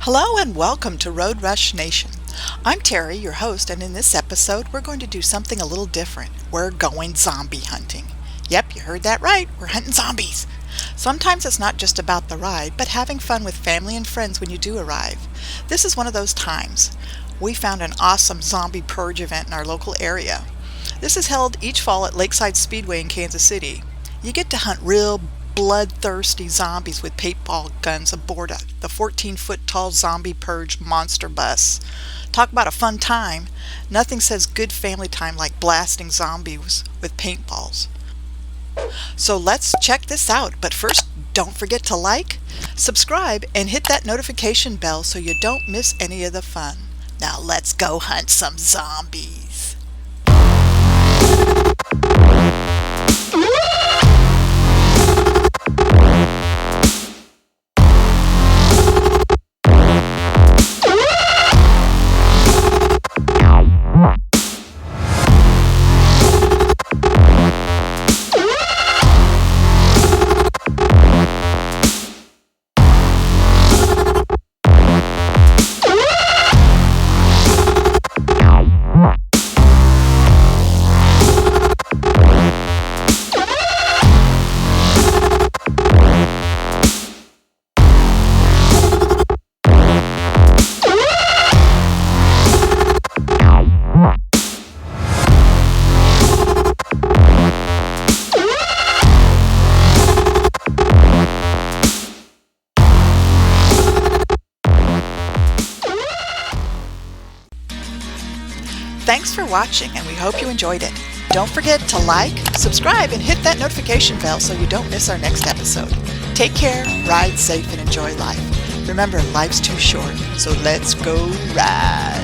Hello and welcome to Road Rush Nation. I'm Terry, your host, and in this episode we're going to do something a little different. We're going zombie hunting. Yep, you heard that right. We're hunting zombies. Sometimes it's not just about the ride, but having fun with family and friends when you do arrive. This is one of those times. We found an awesome Zombie Purge event in our local area. This is held each fall at Lakeside Speedway in Kansas City. You get to hunt real bloodthirsty zombies with paintball guns aboard the 14-foot tall Zombie Purge monster bus. Talk about a fun time. Nothing says good family time like blasting zombies with paintballs. So let's check this out, but first don't forget to like, subscribe, and hit that notification bell so you don't miss any of the fun. Now let's go hunt some zombies. Thanks for watching, and we hope you enjoyed it. Don't forget to like, subscribe, and hit that notification bell so you don't miss our next episode. Take care, ride safe, and enjoy life. Remember, life's too short, so let's go ride.